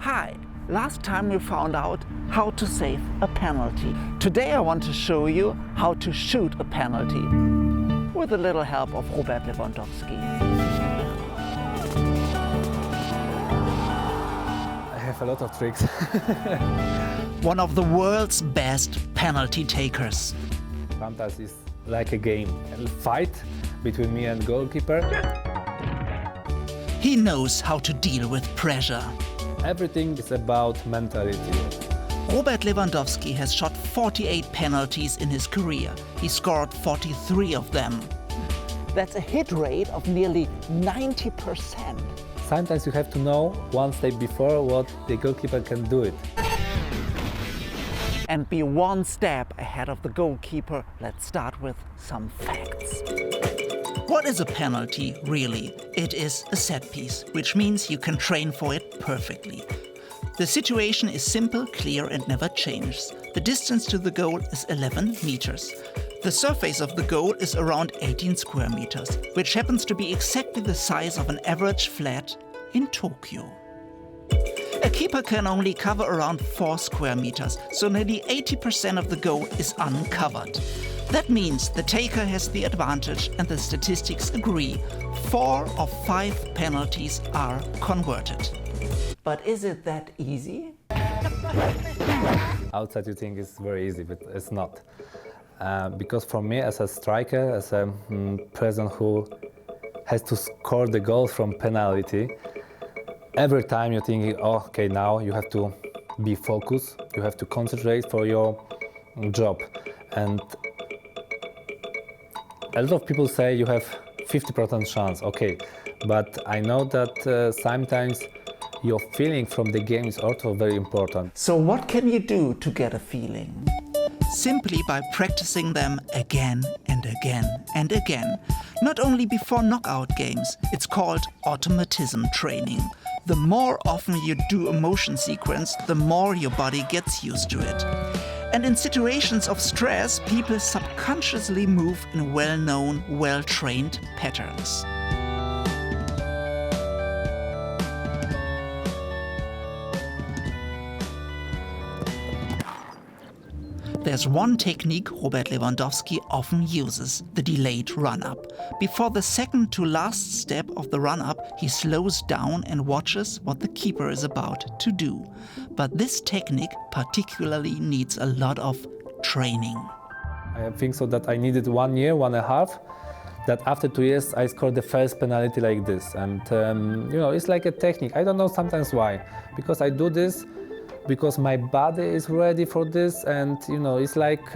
Hi! Last time we found out how to save a penalty. Today I want to show you how to shoot a penalty with a little help of Robert Lewandowski. I have a lot of tricks. One of the world's best penalty takers. Sometimes it's like a game, a fight between me and goalkeeper. He knows how to deal with pressure. Everything is about mentality. Robert Lewandowski has shot 48 penalties in his career. He scored 43 of them. That's a hit rate of nearly 90%. Sometimes you have to know one step before what the goalkeeper can do it. And be one step ahead of the goalkeeper. Let's start with some facts. What is a penalty, really? It is a set piece, which means you can train for it perfectly. The situation is simple, clear and never changes. The distance to the goal is 11 meters. The surface of the goal is around 18 square meters, which happens to be exactly the size of an average flat in Tokyo. A keeper can only cover around 4 square meters, so nearly 80% of the goal is uncovered. That means the taker has the advantage and the statistics agree. 4 of 5 penalties are converted. But is it that easy? Outside you think it's very easy, but it's not. Because for me as a striker, as a person who has to score the goal from penalty, every time you're thinking, oh, okay, now you have to be focused, you have to concentrate for your job. And a lot of people say you have 50% chance, okay, but I know that sometimes your feeling from the game is also very important. So what can you do to get a feeling? Simply by practicing them again and again and again. Not only before knockout games, it's called automatism training. The more often you do a motion sequence, the more your body gets used to it. And in situations of stress, people subconsciously move in well-known, well-trained patterns. There's one technique Robert Lewandowski often uses, the delayed run-up. Before the second to last step of the run-up, he slows down and watches what the keeper is about to do. But this technique particularly needs a lot of training. I think so that I needed 1 year, 1.5, that after 2 years I scored the first penalty like this. And you know, it's like a technique. I don't know sometimes why, because I do this because my body is ready for this, and you know, it's like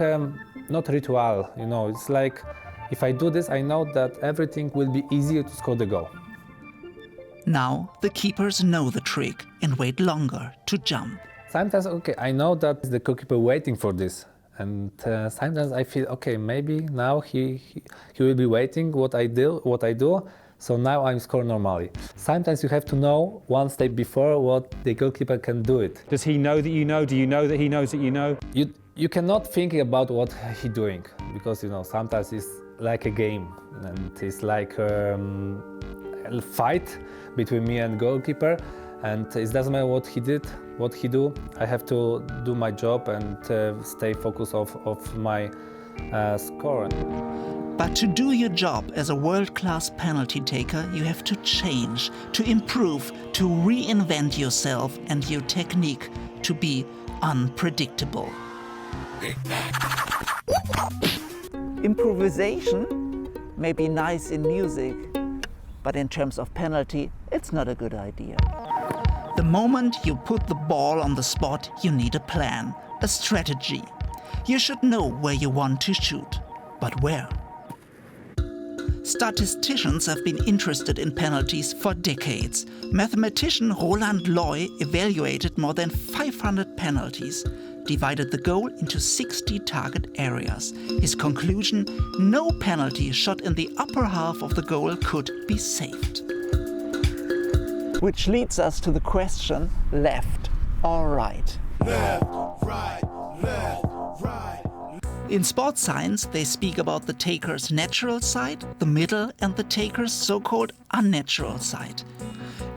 not ritual, you know, it's like if I do this, I know that everything will be easier to score the goal. Now the keepers know the trick and wait longer to jump. Sometimes, okay, I know that the goalkeeper waiting for this, and sometimes I feel, okay, maybe now he will be waiting what I do, so now I'm score normally. Sometimes you have to know one step before what the goalkeeper can do it. Does he know that you know? Do you know that he knows that you know? You cannot think about what he doing, because you know, sometimes it's like a game, and it's like a fight between me and goalkeeper, and it doesn't matter what he did, what he do. I have to do my job and stay focused of my score. But to do your job as a world-class penalty taker, you have to change, to improve, to reinvent yourself and your technique to be unpredictable. Improvisation may be nice in music, but in terms of penalty, it's not a good idea. The moment you put the ball on the spot, you need a plan, a strategy. You should know where you want to shoot, but where? Statisticians have been interested in penalties for decades. Mathematician Roland Loy evaluated more than 500 penalties, divided the goal into 60 target areas. His conclusion: no penalty shot in the upper half of the goal could be saved. Which leads us to the question, left or right? Left, right, left, right. In sports science, they speak about the taker's natural side, the middle, and the taker's so-called unnatural side.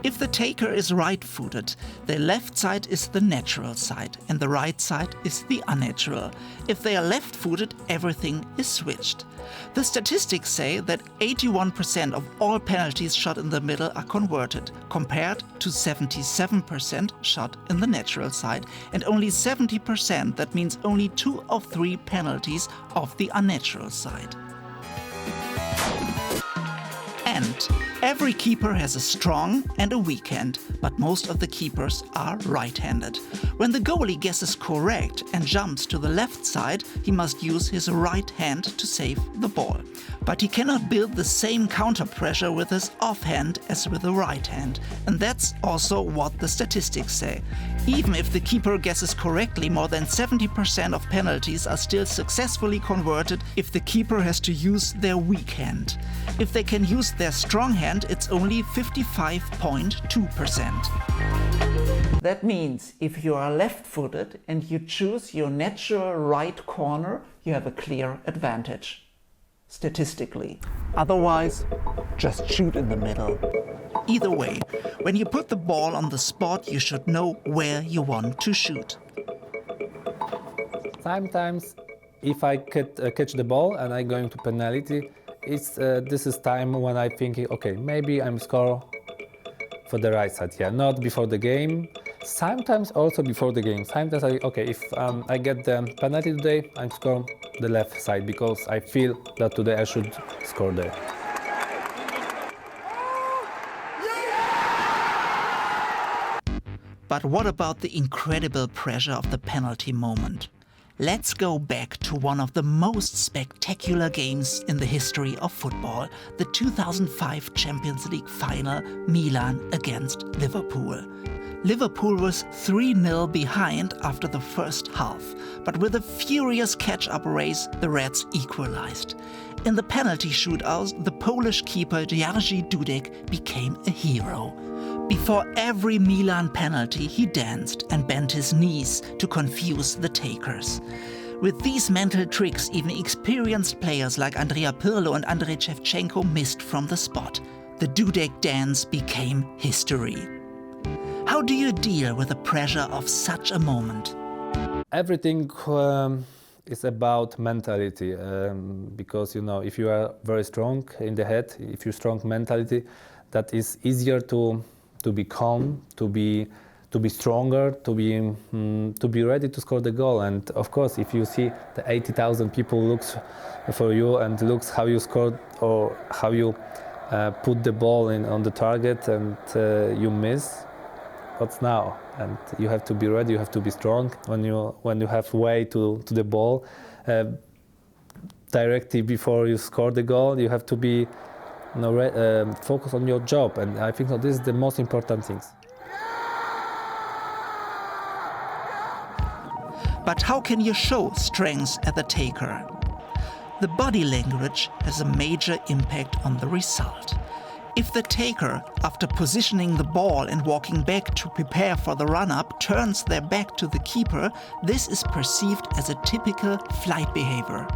If the taker is right-footed, the left side is the natural side and the right side is the unnatural. If they are left-footed, everything is switched. The statistics say that 81% of all penalties shot in the middle are converted, compared to 77% shot in the natural side, and only 70%, that means only 2 of 3 penalties, of the unnatural side. And every keeper has a strong and a weak hand, but most of the keepers are right-handed. When the goalie guesses correct and jumps to the left side, he must use his right hand to save the ball. But he cannot build the same counter pressure with his offhand as with the right hand. And that's also what the statistics say. Even if the keeper guesses correctly, more than 70% of penalties are still successfully converted if the keeper has to use their weak hand. If they can use their strong hand, it's only 55.2%. That means if you are left-footed and you choose your natural right corner, you have a clear advantage, statistically. Otherwise, just shoot in the middle. Either way, when you put the ball on the spot, you should know where you want to shoot. Sometimes, if I catch the ball and I'm going to penalty, this is time when I'm thinking, okay, maybe I'm score for the right side. Yeah, not before the game. Sometimes also before the game. Sometimes if I get the penalty today, I'm score the left side because I feel that today I should score there. But what about the incredible pressure of the penalty moment? Let's go back to one of the most spectacular games in the history of football, the 2005 Champions League final, Milan against Liverpool. Liverpool was 3-0 behind after the first half, but with a furious catch-up race, the Reds equalized. In the penalty shootout, the Polish keeper Jerzy Dudek became a hero. Before every Milan penalty, he danced and bent his knees to confuse the takers. With these mental tricks, even experienced players like Andrea Pirlo and Andrei Shevchenko missed from the spot. The Dudek dance became history. How do you deal with the pressure of such a moment? Everything is about mentality, because if you are very strong in the head, if you're strong mentality, that is easier to be calm, to be stronger, to be ready to score the goal. And of course, if you see the 80,000 people looks for you and looks how you scored or how you put the ball on the target and you miss, what's now? And you have to be ready. You have to be strong when you have way to the ball directly before you score the goal. You have to be focus on your job, and I think that this is the most important things. But how can you show strength as a taker? The body language has a major impact on the result. If the taker, after positioning the ball and walking back to prepare for the run-up, turns their back to the keeper, this is perceived as a typical flight behavior.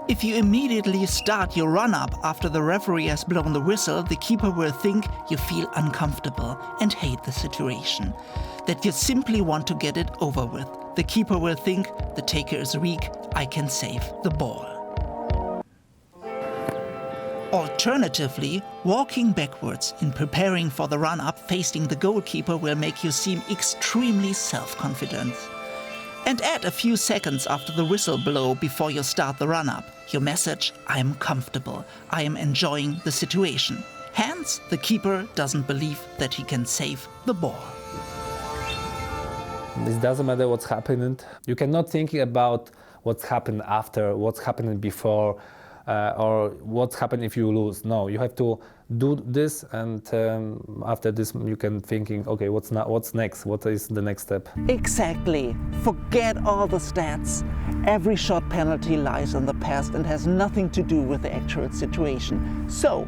If you immediately start your run-up after the referee has blown the whistle, the keeper will think you feel uncomfortable and hate the situation, that you simply want to get it over with. The keeper will think the taker is weak, I can save the ball. Alternatively, walking backwards in preparing for the run-up facing the goalkeeper will make you seem extremely self-confident. And add a few seconds after the whistle blow before you start the run-up. Your message, I am comfortable, I am enjoying the situation. Hence, the keeper doesn't believe that he can save the ball. It doesn't matter what's happening. You cannot think about what's happened after, what's happening before, or what's happened if you lose. No, you have to do this, and after this you can thinking, okay, what's next? What is the next step? Exactly. Forget all the stats. Every shot penalty lies in the past and has nothing to do with the actual situation. So,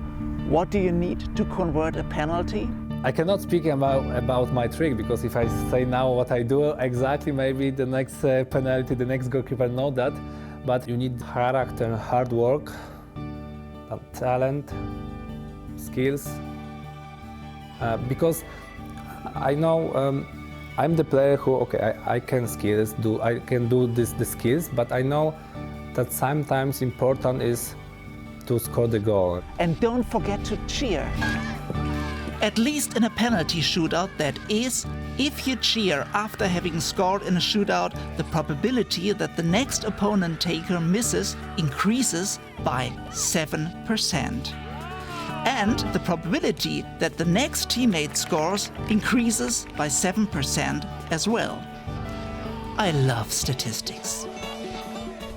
what do you need to convert a penalty? I cannot speak about my trick, because if I say now what I do exactly, maybe the next penalty, the next goalkeeper know that. But you need character, hard work, talent, skills, because I know I'm the player who, okay, I can do the skills, but I know that sometimes important is to score the goal. And don't forget to cheer. At least in a penalty shootout, that is, if you cheer after having scored in a shootout, the probability that the next opponent taker misses increases by 7%. And the probability that the next teammate scores increases by 7% as well. I love statistics.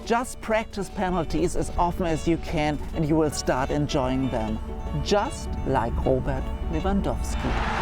Just practice penalties as often as you can and you will start enjoying them. Just like Robert Lewandowski.